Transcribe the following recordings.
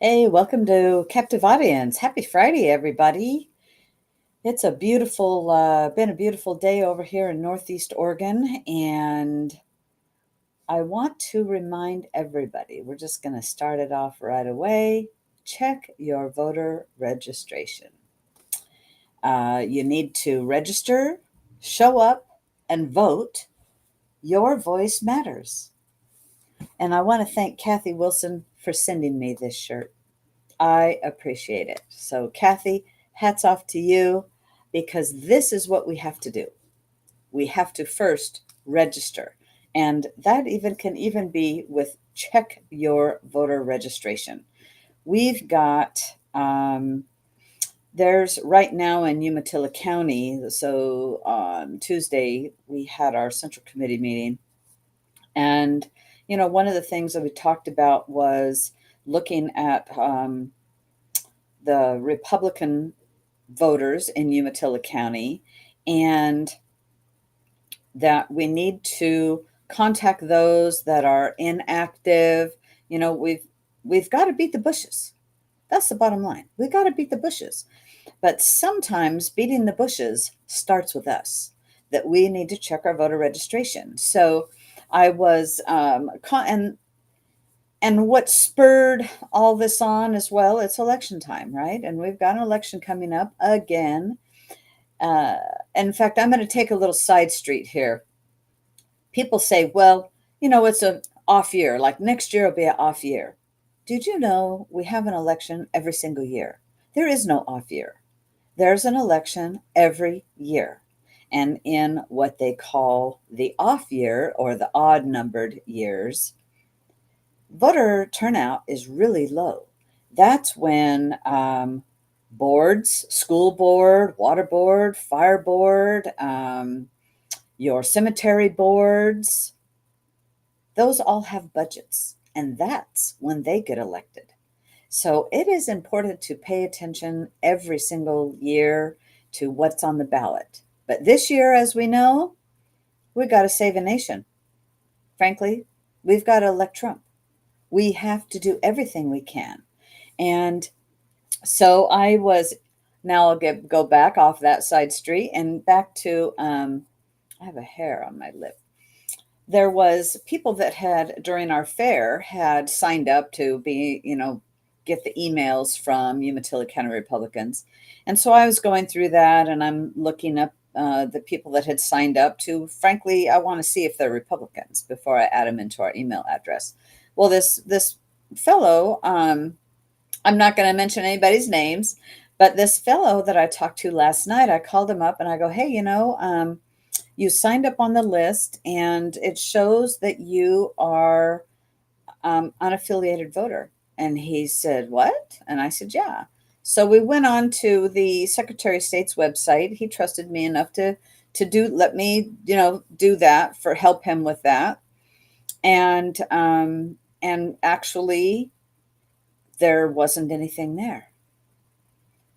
Hey, welcome to Captive Audience. Happy Friday, everybody. It's been a beautiful day over here in Northeast Oregon, and I want to remind everybody, we're just going to start it off right away. Check your voter registration. You need to register, show up, and vote. Your voice matters. And I want to thank Kathy Wilson for sending me this shirt. I appreciate it. So, Kathy, hats off to you because this is what we have to do. We have to first register. And that can be with check your voter registration. We've got, there's right now in Umatilla County. So on Tuesday, we had our Central Committee meeting. And, one of the things that we talked about was looking at the Republican voters in Umatilla County, and that we need to contact those that are inactive. We've got to beat the bushes. That's the bottom line. We've got to beat the bushes. But sometimes beating the bushes starts with us, that we need to check our voter registration. So I was, and what spurred all this on as well, it's election time, right? And we've got an election coming up again. In fact, I'm going to take a little side street here. People say, well, it's an off year, like next year will be an off year. Did you know we have an election every single year? There is no off year. There's an election every year. And in what they call the off year or the odd numbered years, voter turnout is really low. That's when boards, school board, water board, fire board, your cemetery boards, those all have budgets, and that's when they get elected. So it is important to pay attention every single year to what's on the ballot. But this year, as we know, we've got to save a nation. Frankly, we've got to elect Trump. We have to do everything we can. And so now I'll go back off that side street and back to, I have a hair on my lip. There was people that during our fair, had signed up to be, get the emails from Umatilla County Republicans. And so I was going through that and I'm looking up the people that had signed up to, frankly, I want to see if they're Republicans before I add them into our email address. Well, this fellow, I'm not going to mention anybody's names, but this fellow that I talked to last night, I called him up and I go, hey, you signed up on the list and it shows that you are unaffiliated voter. And he said, what? And I said, yeah. So we went on to the Secretary of State's website. He trusted me enough to let me, do that, for help him with that. And actually there wasn't anything there.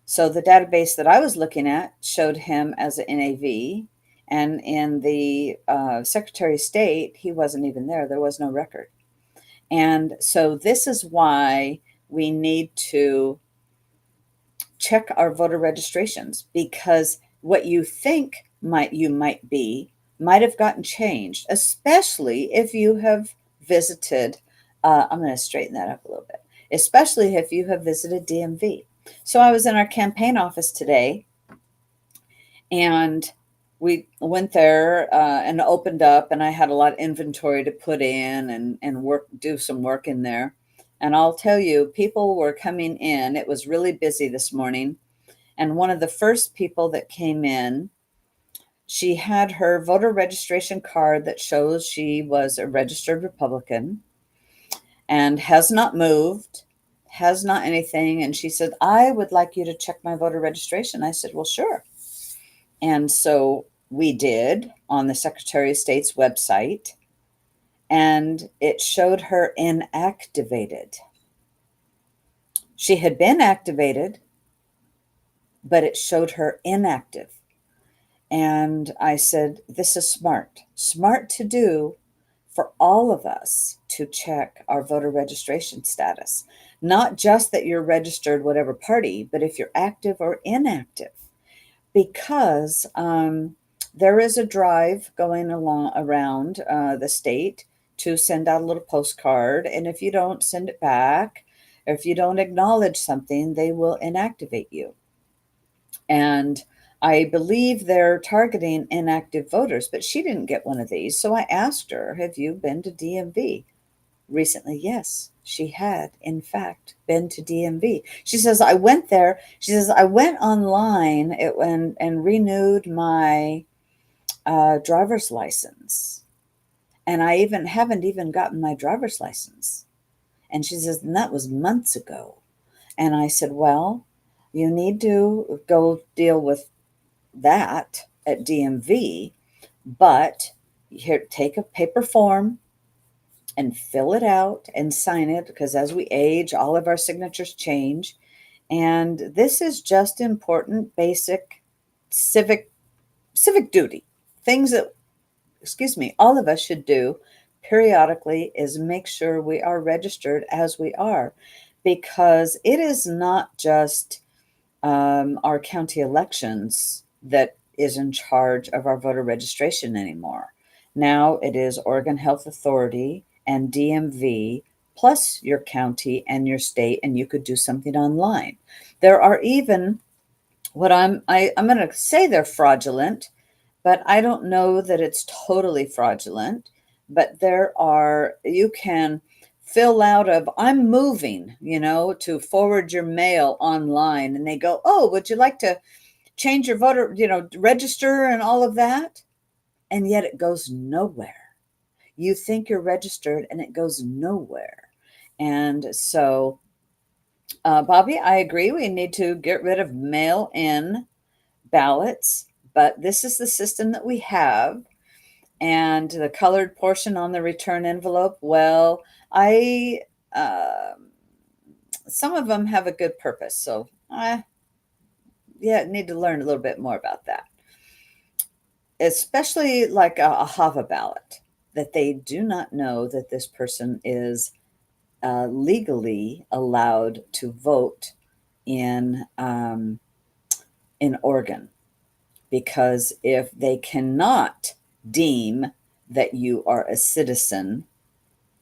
So the database that I was looking at showed him as an NAV, and in the Secretary of State, he wasn't even there. There was no record. And so this is why we need to check our voter registrations, because what you think you might be might have gotten changed, especially if you have visited, I'm going to straighten that up a little bit, especially if you have visited DMV. So I was in our campaign office today, and we went there and opened up, and I had a lot of inventory to put in and do some work in there. And I'll tell you, people were coming in. It was really busy this morning. And one of the first people that came in, she had her voter registration card that shows she was a registered Republican and has not moved, has not anything. And she said, I would like you to check my voter registration. I said, well, sure. And so we did on the Secretary of State's website, and it showed her inactivated. She had been activated, but it showed her inactive. And I said, this is smart to do for all of us to check our voter registration status. Not just that you're registered whatever party, but if you're active or inactive. Because there is a drive going along around the state to send out a little postcard. And if you don't send it back, or if you don't acknowledge something, they will inactivate you. And I believe they're targeting inactive voters, but she didn't get one of these. So I asked her, have you been to DMV recently? Yes, she had, in fact, been to DMV. She says, I went there. She says, I went online and renewed my driver's license. And I haven't even gotten my driver's license. And she says, and that was months ago. And I said, well, you need to go deal with that at DMV, but here, take a paper form and fill it out and sign it, because as we age, all of our signatures change. And this is just important, basic civic duty. Things that, all of us should do periodically is make sure we are registered as we are, because it is not just our county elections that is in charge of our voter registration anymore. Now it is Oregon Health Authority and DMV, plus your county and your state, and you could do something online. There are even I'm going to say they're fraudulent, but I don't know that it's totally fraudulent. But you can fill out I'm moving, to forward your mail online, and they go, oh, would you like to change your voter, register and all of that? And yet it goes nowhere. You think you're registered and it goes nowhere. And so, Bobby, I agree. We need to get rid of mail-in ballots, but this is the system that we have. And the colored portion on the return envelope, well, some of them have a good purpose. So need to learn a little bit more about that. Especially like a HAVA ballot, that they do not know that this person is legally allowed to vote in Oregon. Because if they cannot deem that you are a citizen,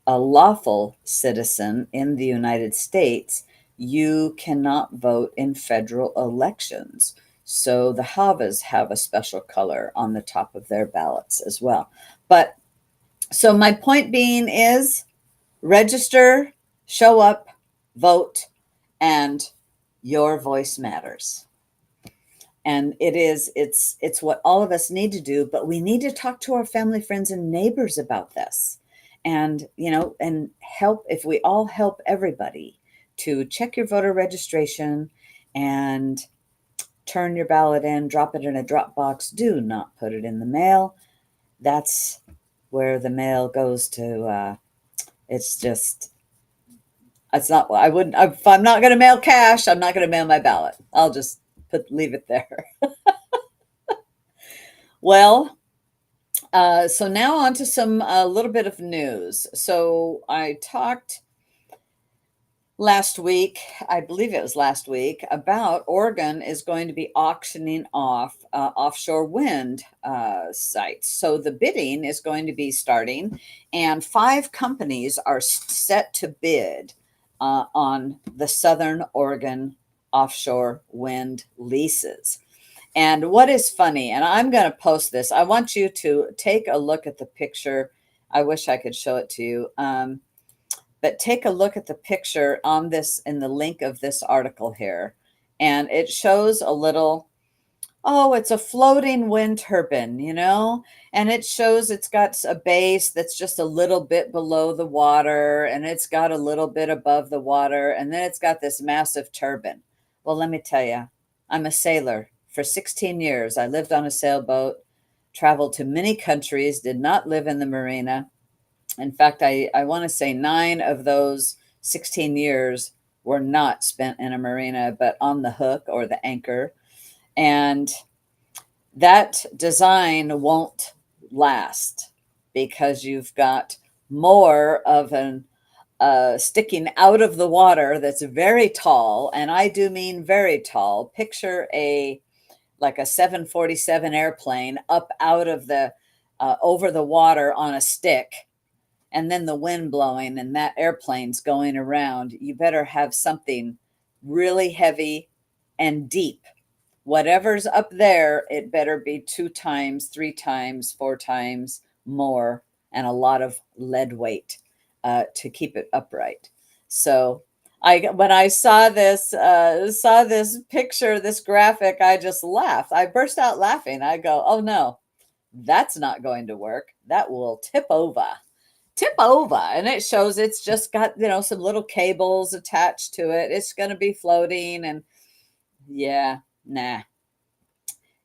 a lawful citizen in the United States, you cannot vote in federal elections. So the Havas have a special color on the top of their ballots as well. But so my point being is register, show up, vote, and your voice matters. And it's what all of us need to do, but we need to talk to our family, friends, and neighbors about this. And, and help, if we all help everybody to check your voter registration and turn your ballot in, drop it in a drop box. Do not put it in the mail. That's where the mail goes to. It's not, if I'm not going to mail cash, I'm not going to mail my ballot. I'll just leave it there. Well, so now on to a little bit of news. So I talked last week, I believe it was last week, about Oregon is going to be auctioning off offshore wind sites. So the bidding is going to be starting, and 5 companies are set to bid on the Southern Oregon offshore wind leases. And what is funny, and I'm going to post this, I want you to take a look at the picture. I wish I could show it to you. But take a look at the picture on this in the link of this article here. And it shows a little, it's a floating wind turbine, and it shows it's got a base that's just a little bit below the water, and it's got a little bit above the water, and then it's got this massive turbine. Well, let me tell you, I'm a sailor. For 16 years, I lived on a sailboat, traveled to many countries, did not live in the marina. In fact, I want to say 9 of those 16 years were not spent in a marina, but on the hook or the anchor. And that design won't last because you've got more of an sticking out of the water that's very tall, and I do mean very tall. Picture a like a 747 airplane up out of the over the water on a stick, and then the wind blowing and that airplane's going around. You better have something really heavy and deep. Whatever's up there, it better be 2 times, 3 times, 4 times more, and a lot of lead weight to keep it upright. So when I saw this picture, this graphic, I just laughed. I burst out laughing. I go, "Oh no, that's not going to work. That will tip over." And it shows it's just got, some little cables attached to it. It's going to be floating, and yeah, nah.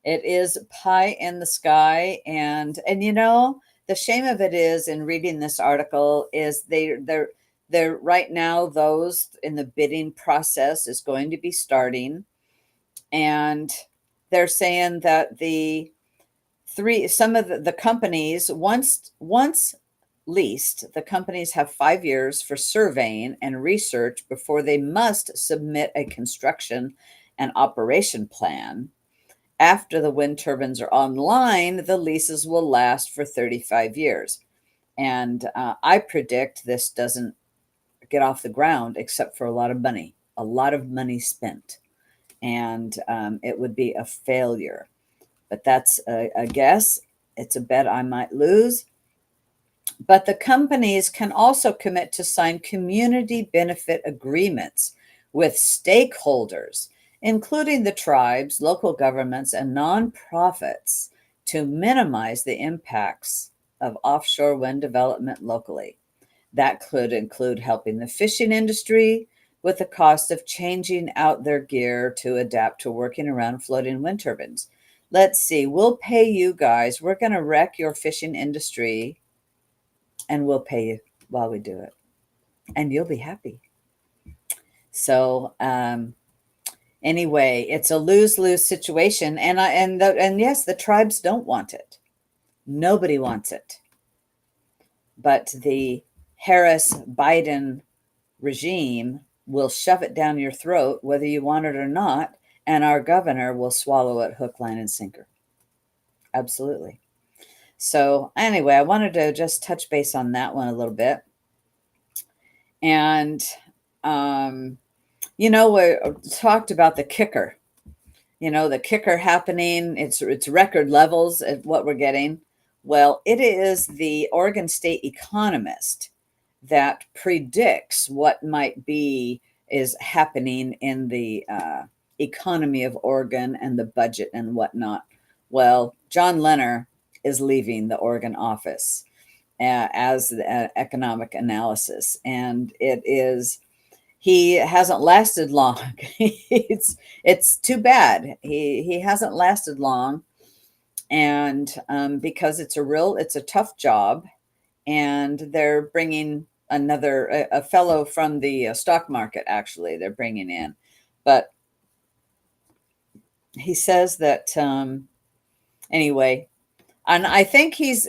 It is pie in the sky. And the shame of it is, in reading this article, is they're right now, those in the bidding process is going to be starting, and they're saying that some of the companies, once leased, the companies have 5 years for surveying and research before they must submit a construction and operation plan. After the wind turbines are online, the leases will last for 35 years. And I predict this doesn't get off the ground except for a lot of money spent. And it would be a failure. But that's a guess. It's a bet I might lose. But the companies can also commit to sign community benefit agreements with stakeholders, including the tribes, local governments, and nonprofits, to minimize the impacts of offshore wind development locally. That could include helping the fishing industry with the cost of changing out their gear to adapt to working around floating wind turbines. Let's see, we'll pay you guys. We're going to wreck your fishing industry, and we'll pay you while we do it. And you'll be happy. So, anyway, it's a lose-lose situation, and yes, the tribes don't want it. Nobody wants it. But the Harris-Biden regime will shove it down your throat whether you want it or not, and our governor will swallow it hook, line, and sinker. Absolutely. So anyway, I wanted to just touch base on that one a little bit. And we talked about the kicker. The kicker happening. It's record levels at what we're getting. Well, it is the Oregon State economist that predicts what might be is happening in the economy of Oregon and the budget and whatnot. Well, John Lenner is leaving the Oregon office as the economic analysis, and he hasn't lasted long. It's too bad. He hasn't lasted long, and because it's a tough job, and they're bringing a fellow from the stock market. Actually, they're bringing in, but he says that anyway, and I think he's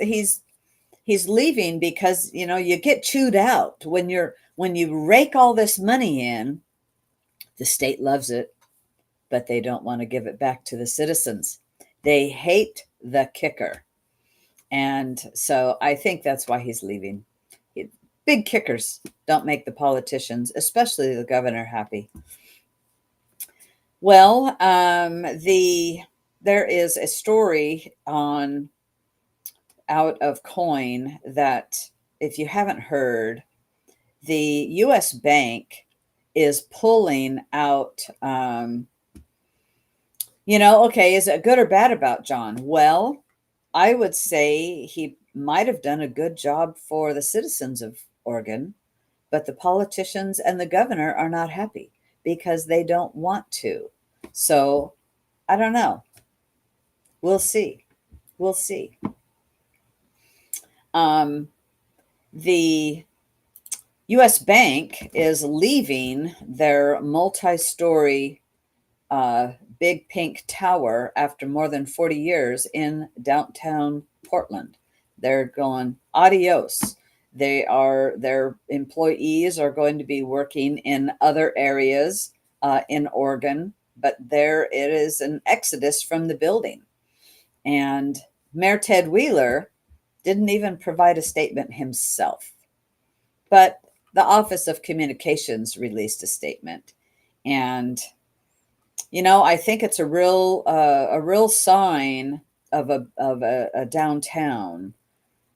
leaving because you get chewed out when you rake all this money in. The state loves it, but they don't want to give it back to the citizens. They hate the kicker. And so I think that's why he's leaving. Big kickers don't make the politicians, especially the governor, happy. Well, there is a story out of Coin that, if you haven't heard, the U.S. Bank is pulling out. Okay, is it good or bad about John? Well, I would say he might have done a good job for the citizens of Oregon, but the politicians and the governor are not happy because they don't want to. So I don't know. We'll see. We'll see. The U.S. Bank is leaving their multi-story big pink tower after more than 40 years in downtown Portland. They're going adios. Their employees are going to be working in other areas in Oregon, but there it is an exodus from the building. And Mayor Ted Wheeler didn't even provide a statement himself, but the Office of Communications released a statement. And I think it's a real sign of a downtown.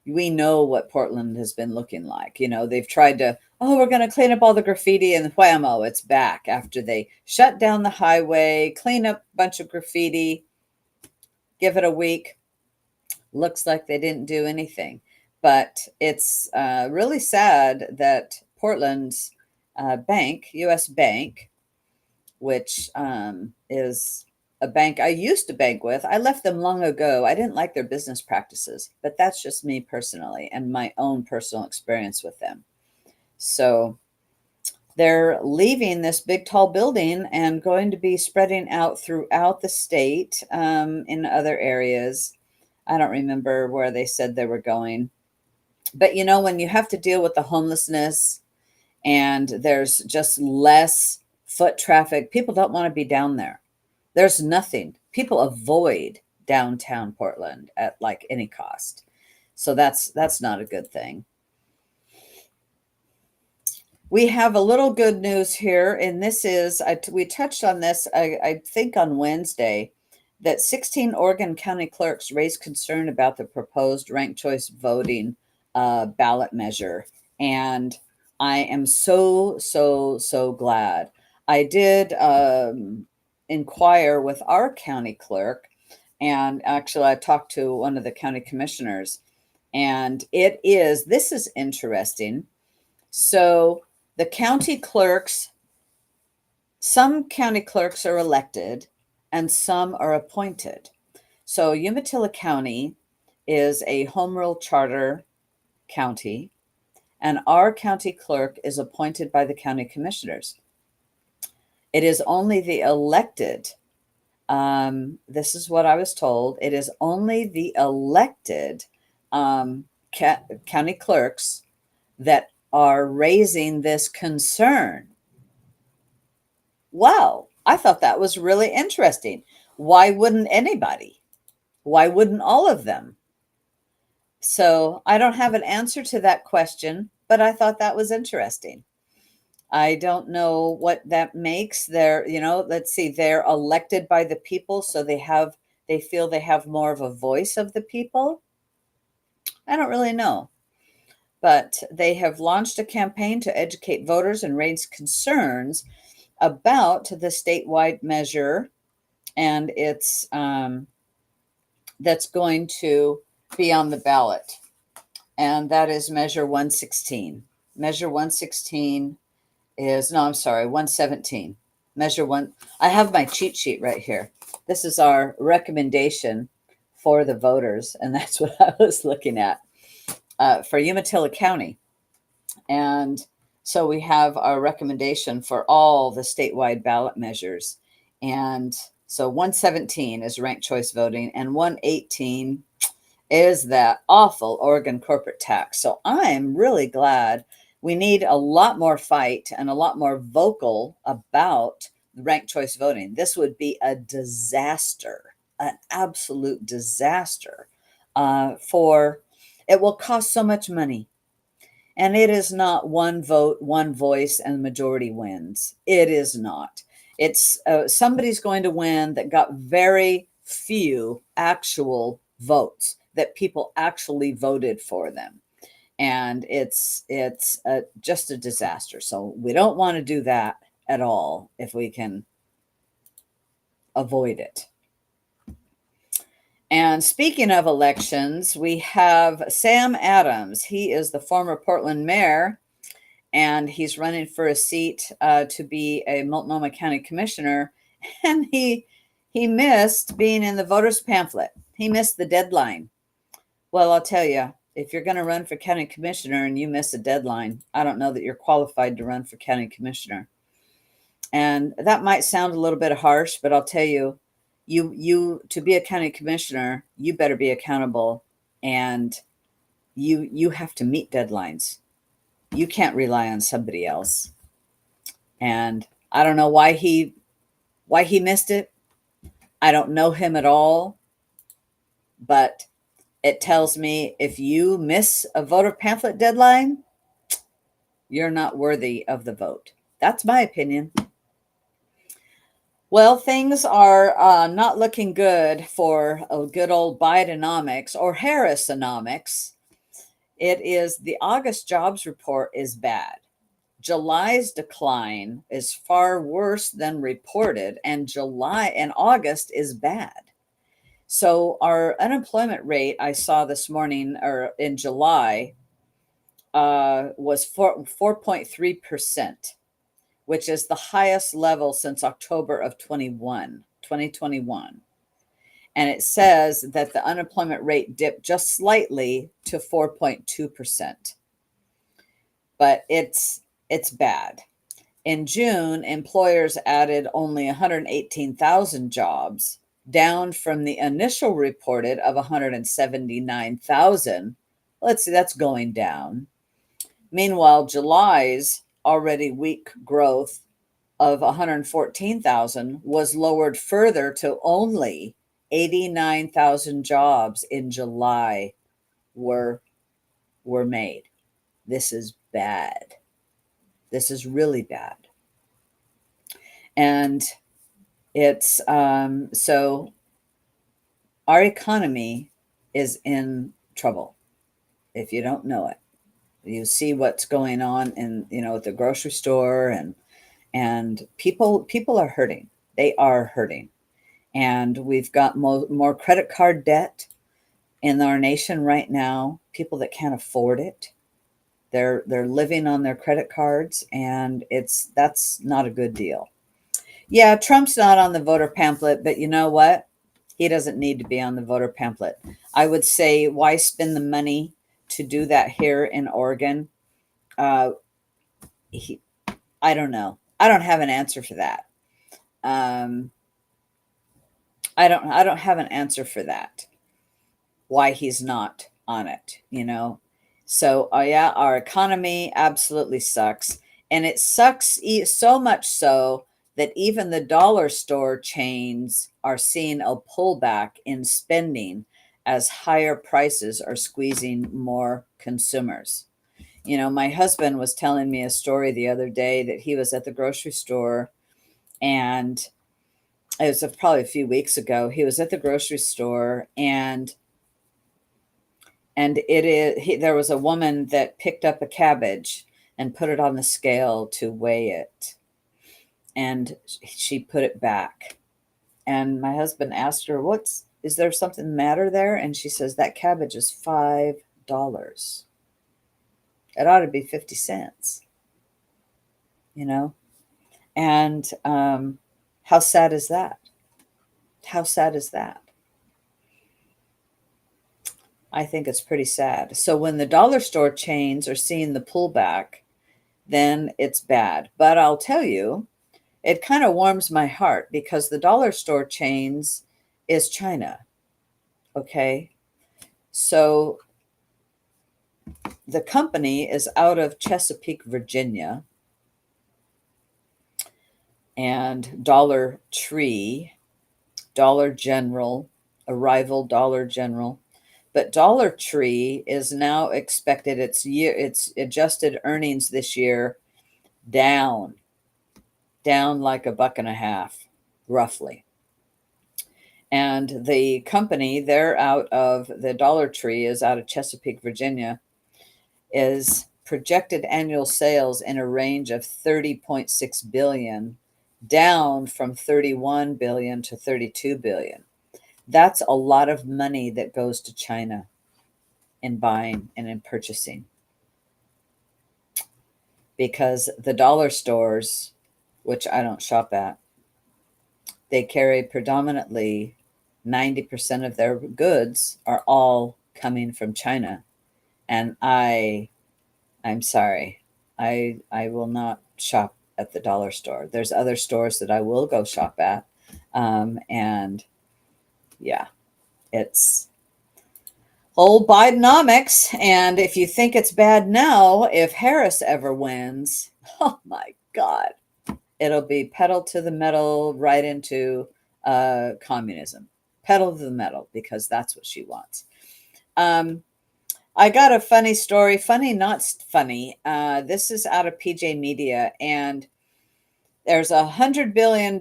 We know what Portland has been looking like. They've tried to, we're going to clean up all the graffiti, and whammo, it's back after they shut down the highway, clean up a bunch of graffiti, give it a week. Looks like they didn't do anything. But it's really sad that Portland's bank, U.S. Bank, which is a bank I used to bank with. I left them long ago. I didn't like their business practices, but that's just me personally and my own personal experience with them. So they're leaving this big, tall building and going to be spreading out throughout the state in other areas. I don't remember where they said they were going. But when you have to deal with the homelessness and there's just less foot traffic, people don't want to be down there. There's nothing. People avoid downtown Portland at like any cost. So that's not a good thing. We have a little good news here, and this is, we touched on this, I think on Wednesday, that 16 Oregon County clerks raised concern about the proposed ranked choice voting ballot measure. And I am so, so, so glad. I did inquire with our county clerk, and actually I talked to one of the county commissioners, and this is interesting. So the county clerks, some county clerks are elected and some are appointed. So Umatilla County is a home rule charter county, and our county clerk is appointed by the county commissioners. It is only the elected, this is what I was told, it is only the elected county clerks that are raising this concern. Wow, I thought that was really interesting. Why wouldn't anybody? Why wouldn't all of them? So I don't have an answer to that question, but I thought that was interesting. I don't know what that makes. Let's see, they're elected by the people, so they feel they have more of a voice of the people. I don't really know. But they have launched a campaign to educate voters and raise concerns about the statewide measure, and it's that's going to be on the ballot, and that is Measure 116. Measure 116 is, no, I'm sorry, 117. Measure one. I have my cheat sheet right here. This is our recommendation for the voters, and that's what I was looking at. For Umatilla County. And so we have our recommendation for all the statewide ballot measures. And so 117 is ranked choice voting, and 118 is that awful Oregon corporate tax. So I'm really glad. We need a lot more fight and a lot more vocal about ranked choice voting. This would be a disaster, an absolute disaster it will cost so much money. And it is not one vote, one voice, and the majority wins. It is not. It's somebody's going to win that got very few actual votes, that people actually voted for them. And it's just a disaster. So we don't want to do that at all if we can avoid it. And speaking of elections, we have Sam Adams. He is the former Portland mayor, and he's running for a seat to be a Multnomah County commissioner. And he missed being in the voters pamphlet. He missed the deadline. Well, I'll tell you, if you're going to run for county commissioner and you miss a deadline, I don't know that you're qualified to run for county commissioner. And that might sound a little bit harsh, but I'll tell you, you to be a county commissioner, you better be accountable, and you have to meet deadlines. You can't rely on somebody else. And I don't know why he missed it. I don't know him at all, but it tells me if you miss a voter pamphlet deadline, you're not worthy of the vote. That's my opinion. Well, things are not looking good for a good old Bidenomics or Harrisonomics. It is the August jobs report is bad. July's decline is far worse than reported, and July and August is bad. So our unemployment rate I saw this morning, or in July, was 4.3%, which is the highest level since October of 2021. And it says that the unemployment rate dipped just slightly to 4.2%. But it's bad. In June, employers added only 118,000 jobs, down from the initial reported of 179,000. Let's see, that's going down. Meanwhile, July's already weak growth of 114,000 was lowered further to only 89,000 jobs in July were made. This is bad. This is really bad. And it's so our economy is in trouble. If you don't know it, you see what's going on in, at the grocery store, and people are hurting. They are hurting. And we've got more credit card debt in our nation right now. People that can't afford it, they're living on their credit cards, and that's not a good deal. Yeah, Trump's not on the voter pamphlet, but you know what? He doesn't need to be on the voter pamphlet. I would say, why spend the money to do that here in Oregon? I don't know. I don't have an answer for that. I don't have an answer for that. Why he's not on it, So, yeah, our economy absolutely sucks. And it sucks so much so that even the dollar store chains are seeing a pullback in spending as higher prices are squeezing more consumers. My husband was telling me a story the other day that he was at the grocery store, and it was probably a few weeks ago. He was at the grocery store, and there was a woman that picked up a cabbage and put it on the scale to weigh it, and she put it back. And my husband asked her, is there something the matter there? And she says, that cabbage is $5. It ought to be 50 cents, and how sad is that? How sad is that? I think it's pretty sad. So when the dollar store chains are seeing the pullback, then it's bad. But I'll tell you, it kind of warms my heart, because the dollar store chains is China. Okay. So the company is out of Chesapeake, Virginia, and Dollar Tree, Dollar General, a rival Dollar General. But Dollar Tree is now expected its adjusted earnings this year down like $1.50, roughly. And the company, the Dollar Tree is out of Chesapeake, Virginia, is projected annual sales in a range of 30.6 billion, down from 31 billion to 32 billion. That's a lot of money that goes to China in buying and in purchasing, because the dollar stores, which I don't shop at, they carry predominantly 90% of their goods are all coming from China. And I'm sorry, I will not shop at the dollar store. There's other stores that I will go shop at. And yeah, it's Old Bidenomics. And if you think it's bad now, if Harris ever wins, oh my God, it'll be pedal to the metal right into communism. Pedal to the metal, because that's what she wants. I got a funny story. Funny, not funny. This is out of PJ Media, and there's $100 billion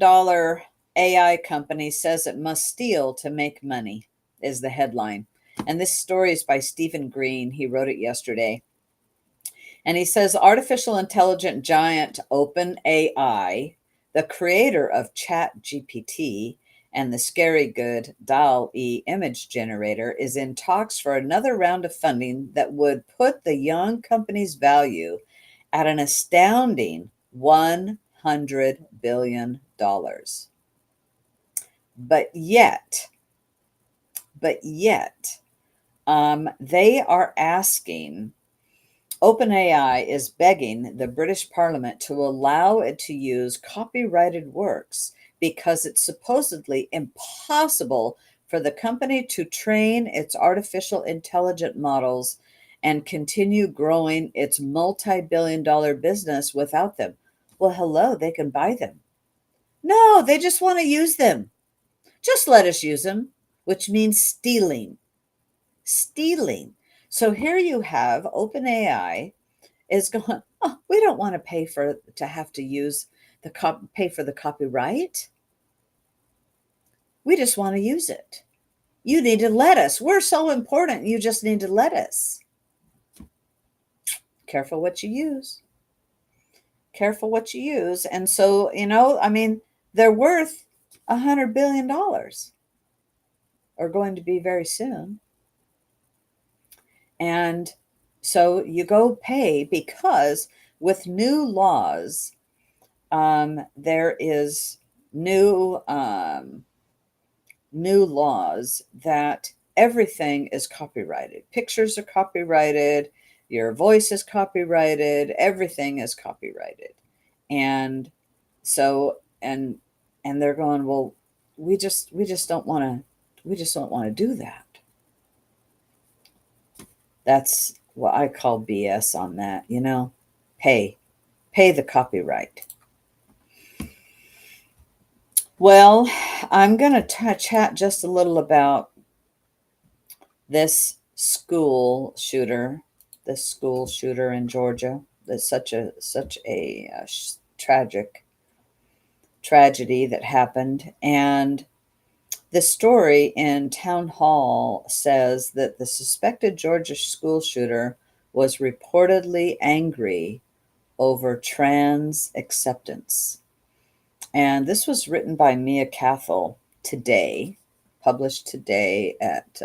AI company says it must steal to make money, is the headline. And this story is by Stephen Green. He wrote it yesterday. And he says artificial intelligent giant OpenAI, the creator of ChatGPT and the scary good DALL-E image generator, is in talks for another round of funding that would put the young company's value at an astounding $100 billion. But yet, they are asking, OpenAI is begging the British Parliament to allow it to use copyrighted works because it's supposedly impossible for the company to train its artificial intelligent models and continue growing its multi-billion-dollar business without them. Well, hello, they can buy them. No, they just want to use them. Just let us use them, which means stealing. Stealing. So here you have OpenAI is going, oh, we don't want to have to use pay for the copyright. We just want to use it. You need to let us. We're so important. You just need to let us. Careful what you use. Careful what you use. And so, I mean, they're worth $100 billion, or going to be very soon. And so you go pay, because with new laws, there is new laws that everything is copyrighted. Pictures are copyrighted, your voice is copyrighted, everything is copyrighted. And so and they're going, well, we just don't want to do that. That's what I call BS on that, pay the copyright. Well, I'm going to chat just a little about this school shooter in Georgia. That's such a tragic tragedy that happened. And the story in Town Hall says that the suspected Georgia school shooter was reportedly angry over trans acceptance. And this was written by Mia Cathell today, published today at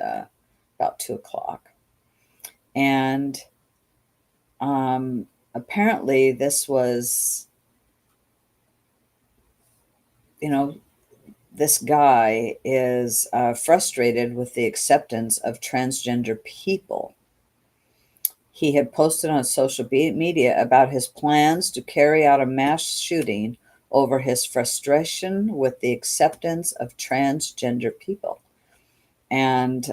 about 2:00. And apparently this was, this guy is frustrated with the acceptance of transgender people. He had posted on social media about his plans to carry out a mass shooting over his frustration with the acceptance of transgender people. And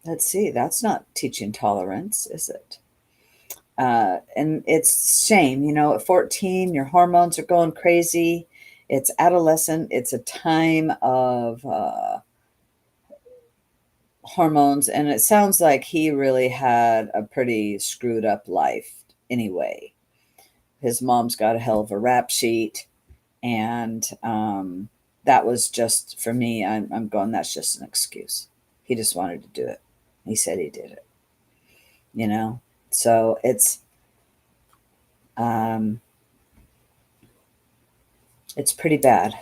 let's see, that's not teaching tolerance, is it? And it's shame, at 14, your hormones are going crazy. It's adolescent. It's a time of hormones. And it sounds like he really had a pretty screwed up life anyway. His mom's got a hell of a rap sheet. And that was just, for me, I'm going, that's just an excuse. He just wanted to do it. He said he did it. So it's pretty bad.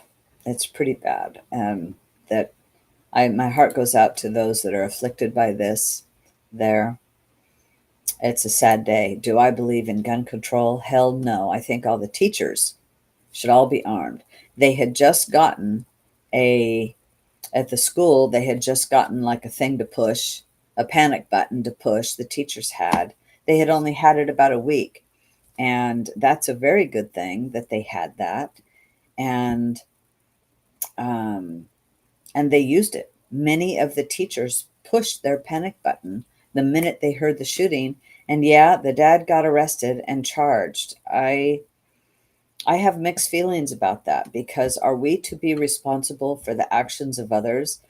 It's pretty bad. That my heart goes out to those that are afflicted by this. It's a sad day. Do I believe in gun control? Hell no. I think all the teachers should all be armed. They had just gotten at the school, they had just gotten like a thing to push, a panic button to push. The teachers had. They had only had it about a week. And that's a very good thing that they had that. And they used it. Many of the teachers pushed their panic button the minute they heard the shooting. And yeah, the dad got arrested and charged. I have mixed feelings about that, because are we to be responsible for the actions of others?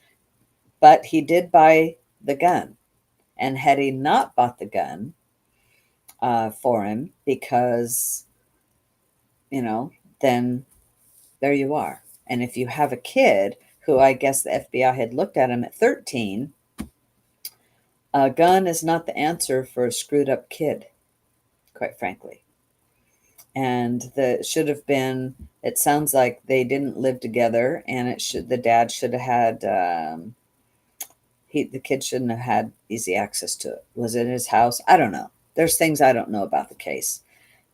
But he did buy the gun. And had he not bought the gun for him, because, then there you are. And if you have a kid who, I guess the FBI had looked at him at 13, a gun is not the answer for a screwed up kid, quite frankly. And it sounds like they didn't live together, and the dad should have had, the kid shouldn't have had easy access to it. Was it his house? I don't know. There's things I don't know about the case,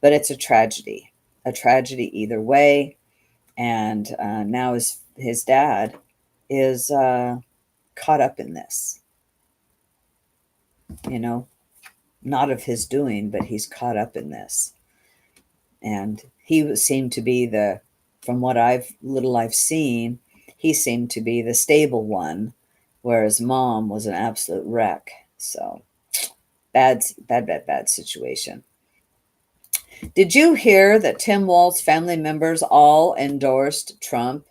but it's a tragedy either way. And now his dad is caught up in this, not of his doing, but he's caught up in this. And he seemed to be from what I've seen, he seemed to be the stable one, whereas mom was an absolute wreck. So bad situation. Did you hear that Tim Walz's family members all endorsed Trump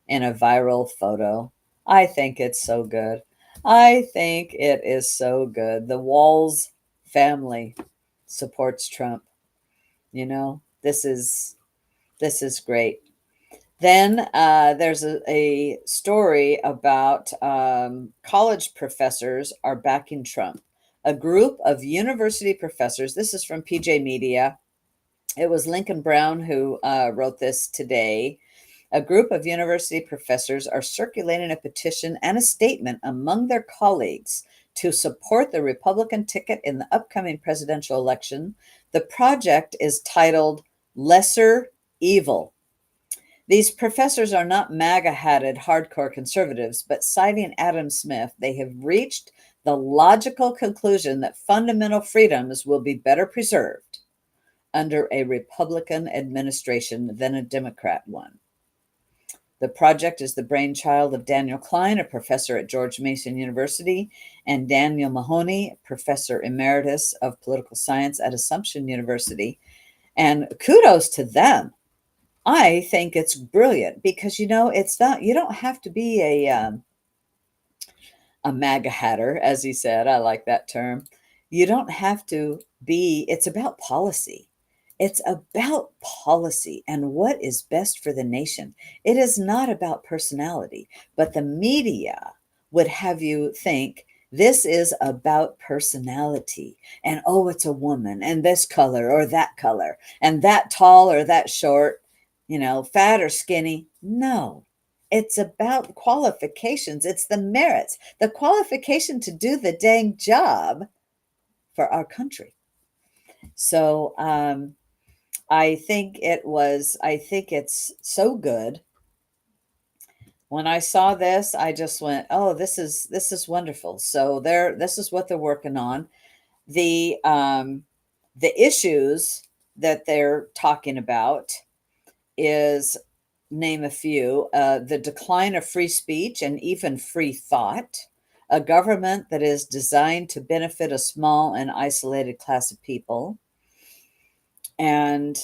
in a viral photo? I think it's so good. I think it is so good. The Walz family supports Trump. This is great. Then there's a story about college professors are backing Trump. A group of university professors, this is from PJ Media. It was Lincoln Brown who wrote this today. A group of university professors are circulating a petition and a statement among their colleagues to support the Republican ticket in the upcoming presidential election. The project is titled Lesser Evil. These professors are not MAGA-hatted hardcore conservatives, but citing Adam Smith, they have reached the logical conclusion that fundamental freedoms will be better preserved under a Republican administration than a Democrat one. The project is the brainchild of Daniel Klein, a professor at George Mason University, and Daniel Mahoney, professor emeritus of political science at Assumption University. And kudos to them. I think it's brilliant because, it's not, you don't have to be a MAGA hatter, as he said. I like that term. You don't have to be, it's about policy. It's about policy and what is best for the nation. It is not about personality, but the media would have you think this is about personality. And, oh, it's a woman and this color or that color and that tall or that short, fat or skinny. No, it's about qualifications. It's the merits, the qualification to do the dang job for our country. So, I think it's so good. When I saw this, I just went, oh, this is wonderful. So this is what they're working on. The issues that they're talking about is, name a few, the decline of free speech and even free thought, a government that is designed to benefit a small and isolated class of people, and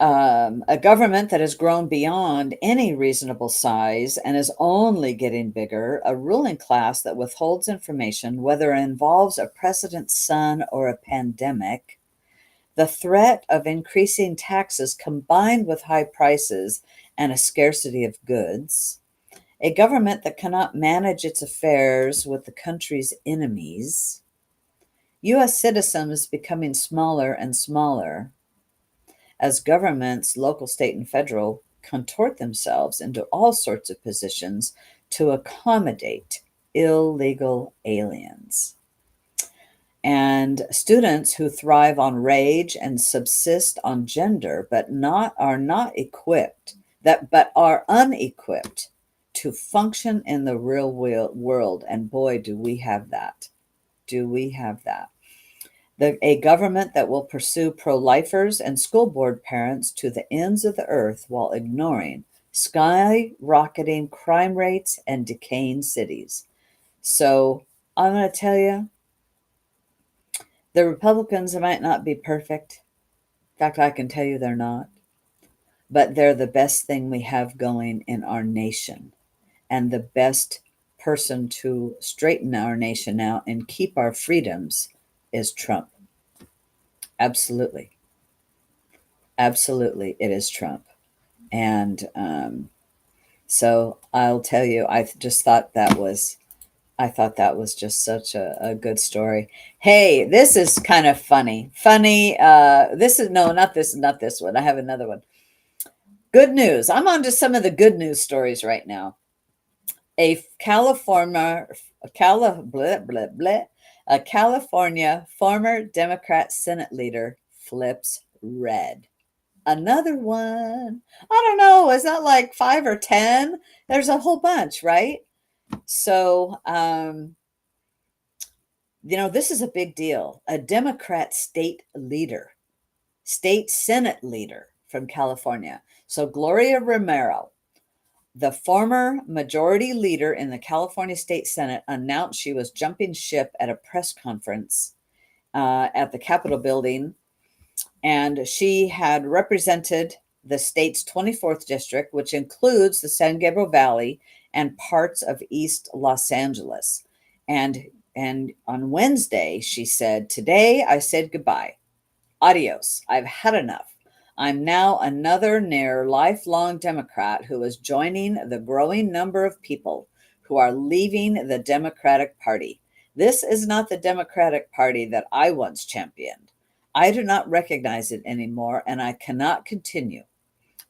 a government that has grown beyond any reasonable size and is only getting bigger, a ruling class that withholds information, whether it involves a president's son or a pandemic, the threat of increasing taxes combined with high prices and a scarcity of goods, a government that cannot manage its affairs with the country's enemies, U.S. citizens becoming smaller and smaller as governments, local, state, and federal, contort themselves into all sorts of positions to accommodate illegal aliens. And students who thrive on rage and subsist on gender, but are unequipped to function in the real world. And boy, do we have that. Do we have that? A government that will pursue pro-lifers and school board parents to the ends of the earth while ignoring skyrocketing crime rates, and decaying cities. So I'm going to tell you, the Republicans might not be perfect. In fact, I can tell you they're not, but they're the best thing we have going in our nation. And the best person to straighten our nation out and keep our freedoms is Trump. Absolutely. Absolutely, it is Trump. And so I'll tell you, I thought that was just such a good story. Hey, this is kind of funny. Funny. This is no, not this one. I have another one. Good news. I'm on to some of the good news stories right now. A California, a California former Democrat Senate leader flips red. Another one. I don't know. Is that like 5 or 10? There's a whole bunch, right? So, this is a big deal. A Democrat state Senate leader from California. So, Gloria Romero, the former majority leader in the California State Senate, announced she was jumping ship at a press conference at the Capitol building. And she had represented the state's 24th district, which includes the San Gabriel Valley and parts of East Los Angeles. And on Wednesday, she said, "Today I said goodbye. Adios. I've had enough. I'm now another near lifelong Democrat who is joining the growing number of people who are leaving the Democratic Party. This is not the Democratic Party that I once championed. I do not recognize it anymore, and I cannot continue.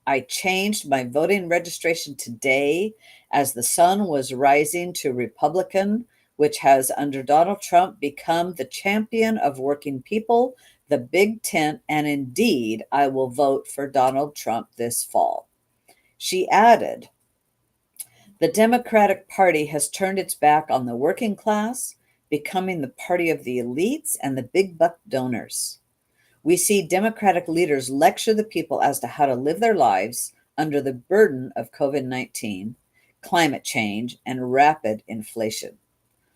I changed my voting registration today as the sun was rising to Republican, which has, under Donald Trump, become the champion of working people, the big tent, and indeed, I will vote for Donald Trump this fall." She added, "The Democratic Party has turned its back on the working class, becoming the party of the elites and the big buck donors. We see Democratic leaders lecture the people as to how to live their lives under the burden of COVID-19, climate change, and rapid inflation,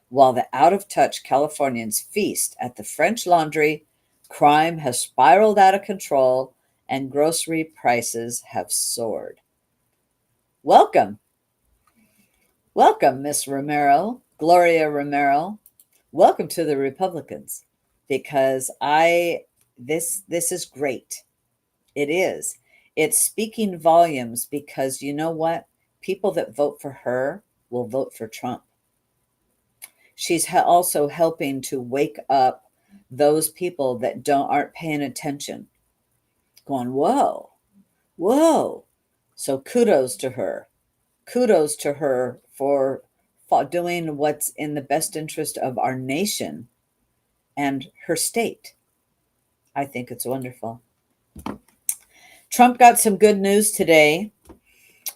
while the out-of-touch Californians feast at the French Laundry. Crime has spiraled out of control, and grocery prices have soared." Welcome. Welcome, Miss Romero, Gloria Romero. Welcome to the Republicans, because this is great. It is. It's speaking volumes, because you know what? People that vote for her will vote for Trump. She's also helping to wake up those people that aren't paying attention, going, whoa, whoa. So kudos to her. Kudos to her for doing what's in the best interest of our nation and her state. I think it's wonderful. Trump got some good news today.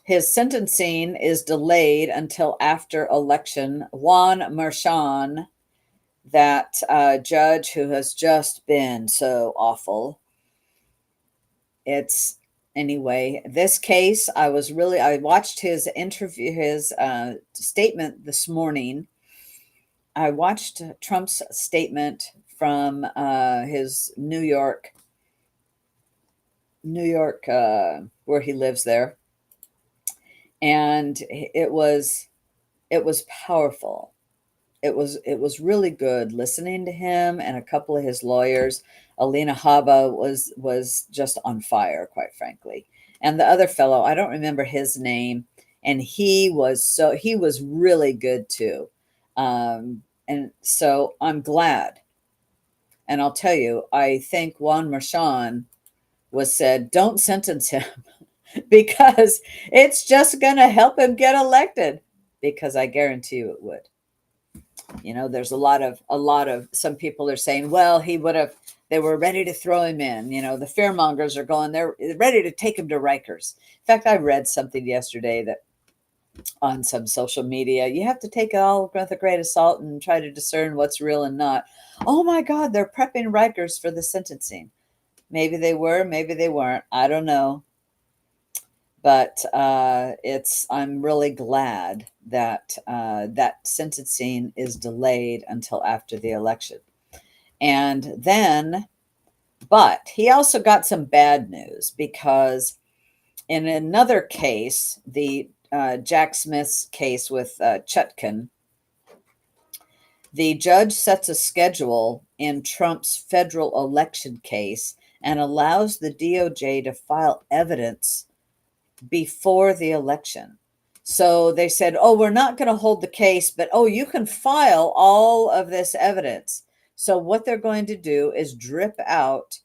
His sentencing is delayed until after election. Juan Merchan, that judge who has just been so awful. Anyway, this case, I watched his interview, his statement this morning. I watched Trump's statement from his New York, where he lives there. And it was powerful. It was really good listening to him and a couple of his lawyers. Alina Habba was just on fire, quite frankly. And the other fellow, I don't remember his name, and he was really good too. And so I'm glad. And I'll tell you, I think Juan Merchan said, don't sentence him because it's just going to help him get elected, because I guarantee you it would. There's a lot of some people are saying, well, they were ready to throw him in. The fearmongers are going, they're ready to take him to Rikers. In fact, I read something yesterday that on some social media, you have to take it all with a grain of salt and try to discern what's real and not. Oh my God, they're prepping Rikers for the sentencing. Maybe they were, maybe they weren't. I don't know. But I'm really glad that that sentencing is delayed until after the election. And then, but he also got some bad news because in another case, the Jack Smith's case with Chutkan, the judge sets a schedule in Trump's federal election case and allows the DOJ to file evidence before the election. So they said, oh, we're not going to hold the case, but oh, you can file all of this evidence. So what they're going to do is drip out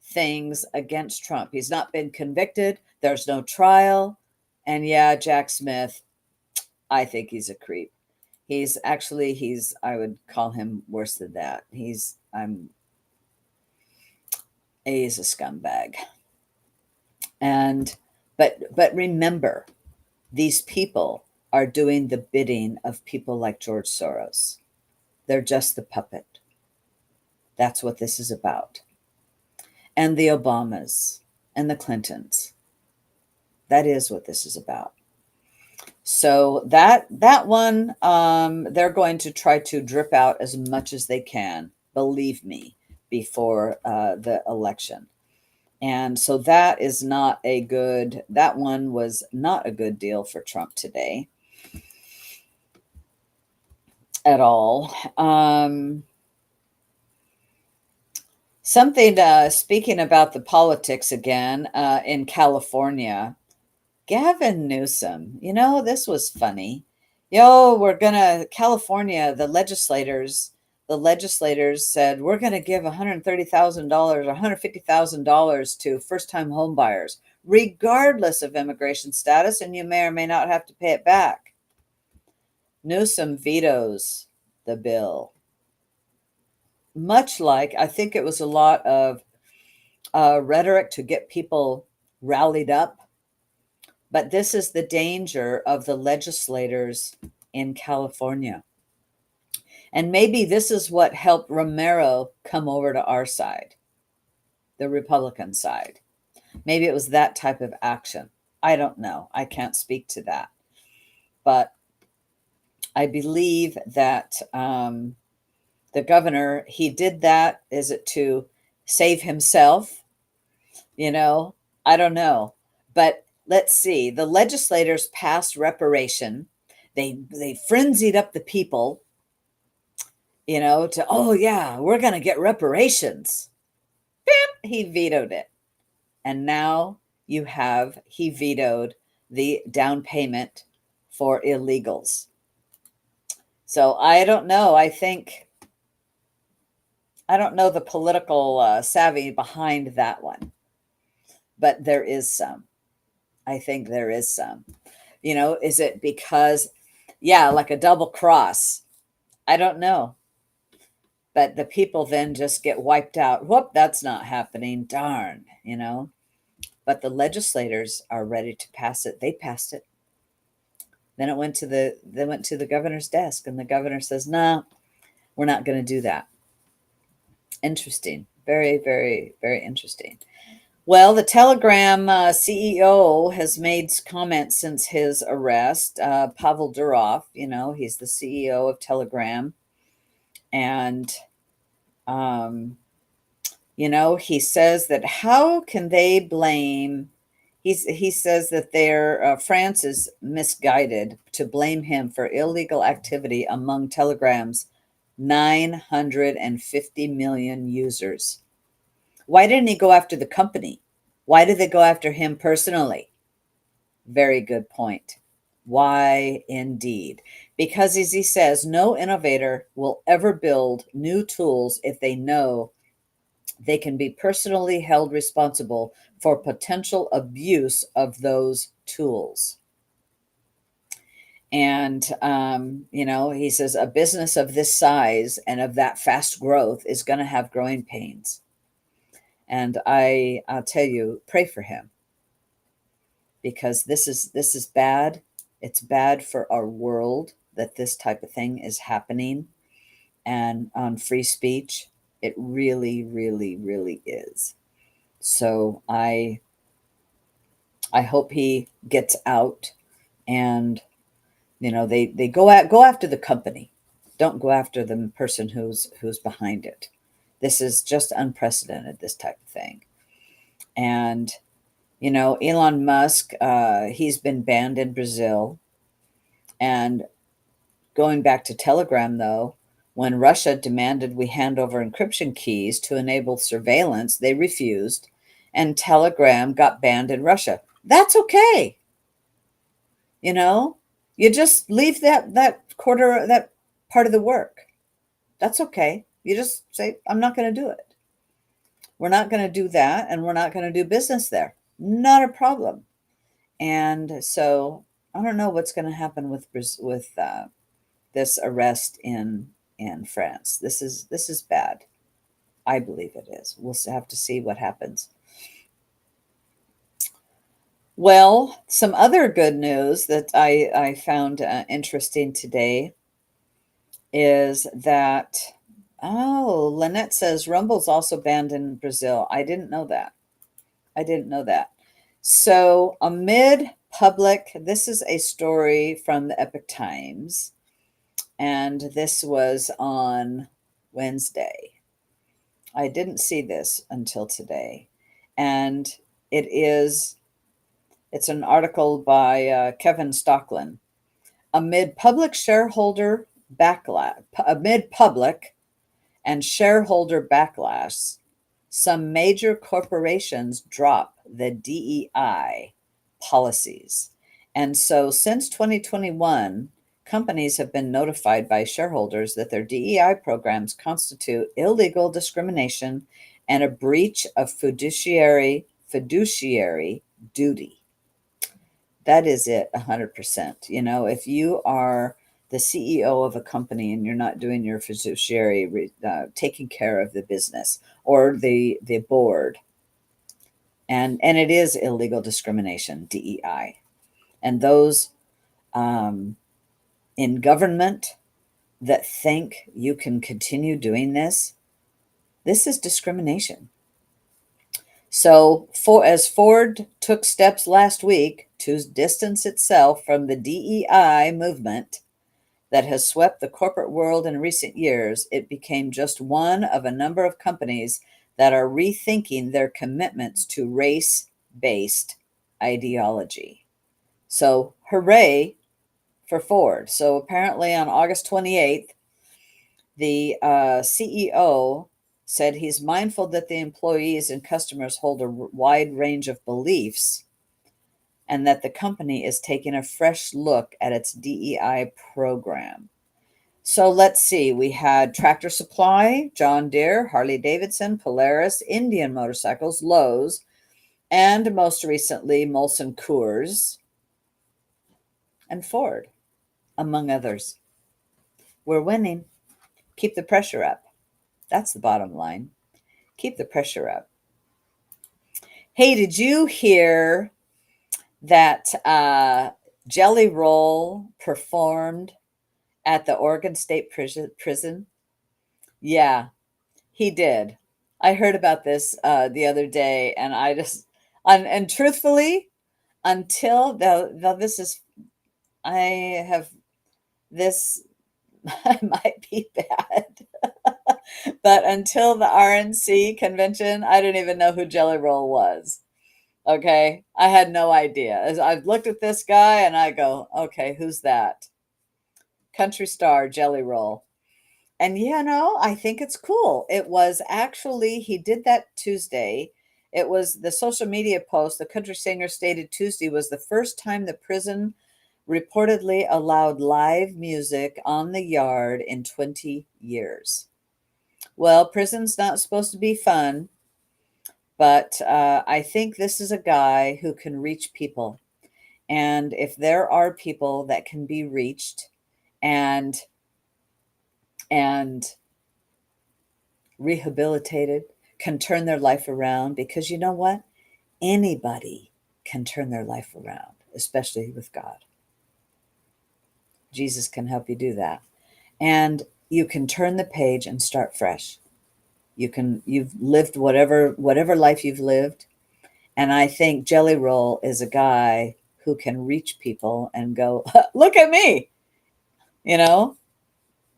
things against Trump. He's not been convicted. There's no trial. And yeah, Jack Smith, I think he's a creep. I would call him worse than that. He's a scumbag. And but remember, these people are doing the bidding of people like George Soros. They're just the puppet. That's what this is about. And the Obamas and the Clintons. That is what this is about. So that one, they're going to try to drip out as much as they can, believe me, before the election. And so that one was not a good deal for Trump today at all. Speaking about the politics again, in California, Gavin Newsom, this was funny. California, the legislators said, we're going to give $130,000 or $150,000 to first-time home buyers, regardless of immigration status, and you may or may not have to pay it back. Newsom vetoes the bill. Much like, I think it was a lot of rhetoric to get people rallied up. But this is the danger of the legislators in California. And maybe this is what helped Romero come over to our side, the Republican side. Maybe it was that type of action. I don't know. I can't speak to that. But I believe that the governor, he did that. Is it to save himself? I don't know. But let's see. The legislators passed reparation. They frenzied up the people, to, oh yeah, we're going to get reparations. Beep, he vetoed it. And now he vetoed the down payment for illegals. So I don't know. I don't know the political savvy behind that one, but there is some. I think there is some. Is it because, like a double cross? I don't know. But the people then just get wiped out. Whoop, that's not happening. Darn, But the legislators are ready to pass it. They passed it. Then they went to the governor's desk, and the governor says, "No, we're not going to do that." Interesting. Very, very, very interesting. Well, the Telegram CEO has made comments since his arrest. Pavel Durov, he's the CEO of Telegram. And, he says that how can they blame, he says that France is misguided to blame him for illegal activity among Telegram's 950 million users. Why didn't he go after the company? Why did they go after him personally? Very good point. Why indeed? Because as he says, no innovator will ever build new tools if they know they can be personally held responsible for potential abuse of those tools. And, he says a business of this size and of that fast growth is going to have growing pains. And I'll tell you, pray for him, because this is bad. It's bad for our world that this type of thing is happening, and on free speech, it really, really, really is. So I I hope he gets out, and they go after the company. Don't go after the person who's behind it. This is just unprecedented, this type of thing. And Elon Musk, he's been banned in Brazil. And going back to Telegram, though, when Russia demanded we hand over encryption keys to enable surveillance, they refused, and Telegram got banned in Russia. That's okay. You know, you just leave that part of the work. That's okay. You just say, I'm not going to do it. We're not going to do that, and we're not going to do business there. Not a problem. And so I don't know what's going to happen with this arrest in France. This is bad. I believe it is. We'll have to see what happens. Well, some other good news that I found interesting today is that, Lynette says Rumble's also banned in Brazil. I didn't know that. I didn't know that. So, this is a story from the Epic Times, and this was on Wednesday. I didn't see this until today. And it's an article by Kevin Stocklin. Amid public and shareholder backlash, some major corporations drop the DEI policies. And so since 2021, companies have been notified by shareholders that their DEI programs constitute illegal discrimination and a breach of fiduciary duty. That is it, 100%. If you are the CEO of a company and you're not doing your fiduciary, taking care of the business or the board, and it is illegal discrimination, DEI, and those in government that think you can continue doing this is discrimination. So, as Ford took steps last week to distance itself from the DEI movement that has swept the corporate world in recent years, it became just one of a number of companies that are rethinking their commitments to race-based ideology. So, hooray for Ford. So, apparently on August 28th, the CEO said he's mindful that the employees and customers hold a wide range of beliefs and that the company is taking a fresh look at its DEI program. So let's see. We had Tractor Supply, John Deere, Harley Davidson, Polaris, Indian Motorcycles, Lowe's, and most recently Molson Coors and Ford, among others. We're winning. Keep the pressure up. That's the bottom line. Keep the pressure up. Hey, did you hear that Jelly Roll performed at the Oregon State Prison? Yeah, he did. I heard about this the other day, and and truthfully, until this is, I have this might be bad. But until the RNC convention, I didn't even know who Jelly Roll was. Okay. I had no idea. As I've looked at this guy and I go, okay, who's that? Country star Jelly Roll. And I think it's cool. It was actually, he did that Tuesday. It was the social media post. The country singer stated Tuesday was the first time the prison reportedly allowed live music on the yard in 20 years. Well, prison's not supposed to be fun, but I think this is a guy who can reach people. And if there are people that can be reached and rehabilitated, can turn their life around, because you know what? Anybody can turn their life around, especially with God. Jesus can help you do that. And you can turn the page and start fresh. You've lived whatever life you've lived, And I think Jelly Roll is a guy who can reach people and go, look at me, you know,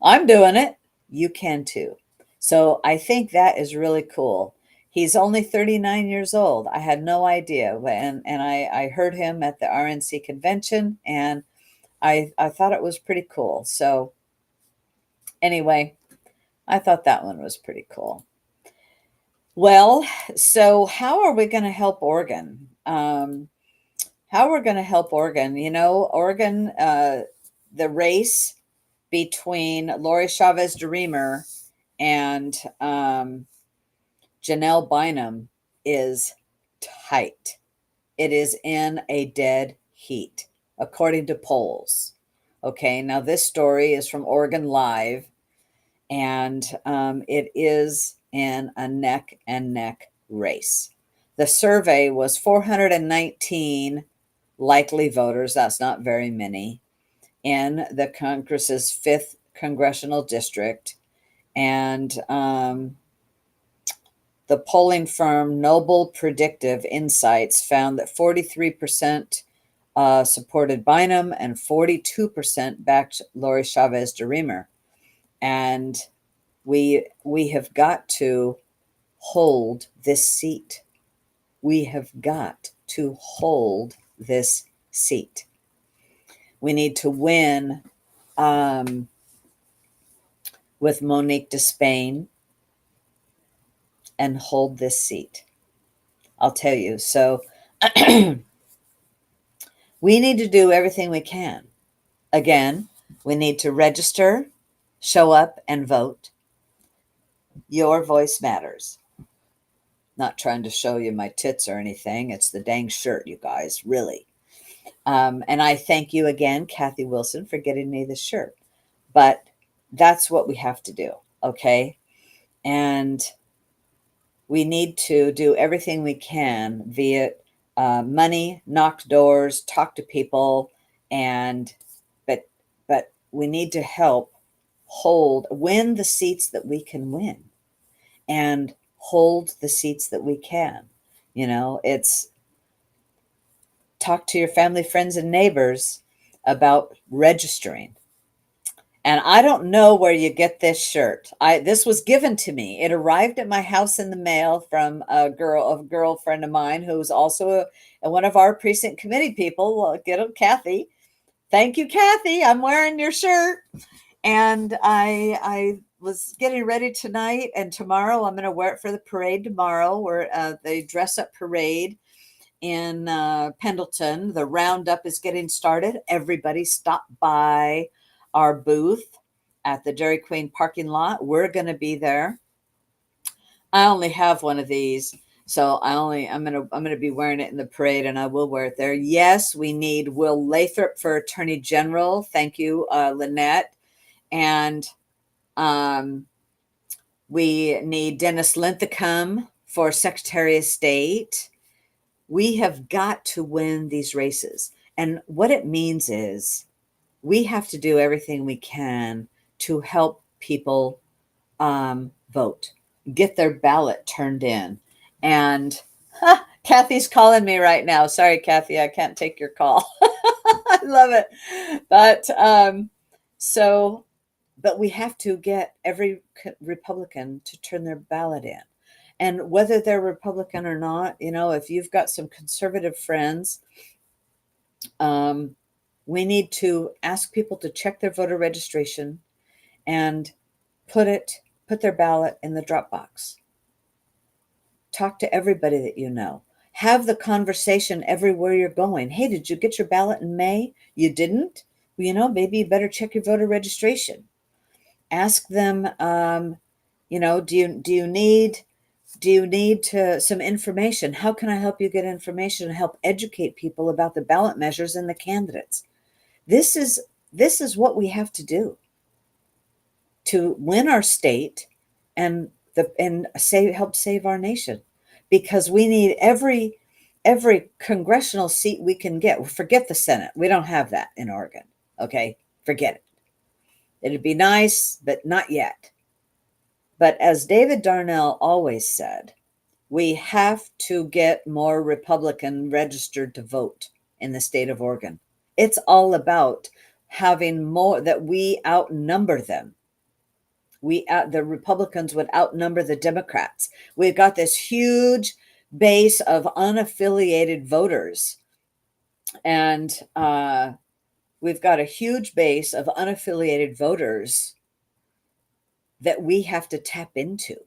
I'm doing it. You can too. So I think that is really cool. He's only 39 years old. I had no idea. And I heard him at the RNC convention, and I thought it was pretty cool. So anyway, I thought that one was pretty cool. Well, so how are we going to help Oregon? How we're going to help Oregon? You know, Oregon, the race between Lori Chavez DeRemer and Janelle Bynum is tight. It is in a dead heat, according to polls. Okay, now this story is from Oregon Live, and it is in a neck and neck race. The survey was 419 likely voters. That's not very many in the Congress's 5th congressional district. And the polling firm Noble Predictive Insights found that 43% supported Bynum and 42% backed Lori Chavez DeRemer. And we have got to hold this seat. We have got to hold this seat. We need to win with Monique Despain and hold this seat. I'll tell you. So we need to do everything we can. Again, we need to register, show up, and vote. Your voice matters. Not trying to show you my tits or anything. It's the dang shirt, you guys, really. And I thank you again, Kathy Wilson, for getting me this shirt. But that's what we have to do, okay? And we need to do everything we can via money, knock doors, talk to people, and but we need to help win the seats that we can win, and hold the seats that we can. You know, it's talk to your family, friends, and neighbors about registering. And I don't know where you get this shirt. This was given to me. It arrived at my house in the mail from a girlfriend of mine who's also one of our precinct committee people. Well, get it, Kathy. Thank you, Kathy. I'm wearing your shirt. And I was getting ready tonight and tomorrow. I'm going to wear it for the parade tomorrow, where the dress up parade in Pendleton. The roundup is getting started. Everybody stop by our booth at the Dairy Queen parking lot. We're going to be there. I only have one of these, so I'm gonna be wearing it in the parade, and I will wear it there. Yes, we need Will Lathrop for Attorney General. Thank you, Lynette. And we need Dennis Linthicum for Secretary of State. We have got to win these races. And what it means is we have to do everything we can to help people vote, get their ballot turned in. And Kathy's calling me right now. Sorry, Kathy, I can't take your call. I love it. But but we have to get every Republican to turn their ballot in. And whether they're Republican or not, you know, if you've got some conservative friends, we need to ask people to check their voter registration and put their ballot in the drop box. Talk to everybody that you know. Have the conversation everywhere you're going. Hey, did you get your ballot in May? You didn't? Well, you know, maybe you better check your voter registration. Ask them, you know, do you need some information? How can I help you get information and help educate people about the ballot measures and the candidates? This is what we have to do to win our state and help save our nation, because we need every congressional seat we can get. Forget the Senate. We don't have that in Oregon. Okay, forget it. It'd be nice, but not yet. But as David Darnell always said, We have to get more Republican registered to vote in the state of Oregon. It's all about having more, that we outnumber them. The Republicans would outnumber the Democrats. We've got this huge base of unaffiliated voters, and we've got a huge base of unaffiliated voters that we have to tap into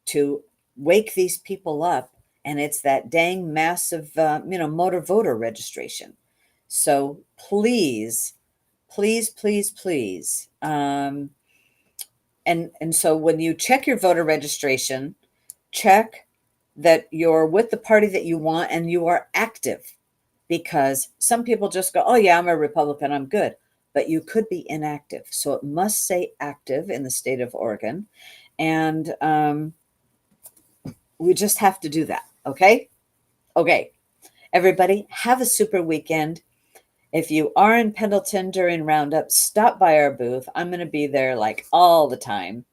to wake these people up. And it's that dang massive, motor voter registration. So please, please, please, please. And so when you check your voter registration, check that you're with the party that you want and you are active, because some people just go, oh yeah, I'm a Republican, I'm good. But you could be inactive. So it must say active in the state of Oregon. And we just have to do that. Okay. Okay. Everybody, have a super weekend. If you are in Pendleton during Roundup, stop by our booth. I'm going to be there like all the time.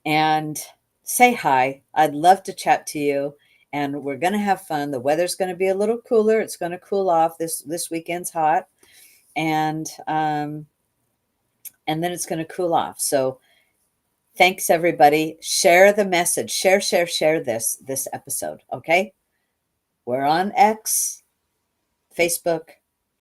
And say hi. I'd love to chat to you. And we're going to have fun. The weather's going to be a little cooler. It's going to cool off. This weekend's hot. And then it's going to cool off. So thanks, everybody. Share the message. Share this episode. Okay. We're on X, Facebook,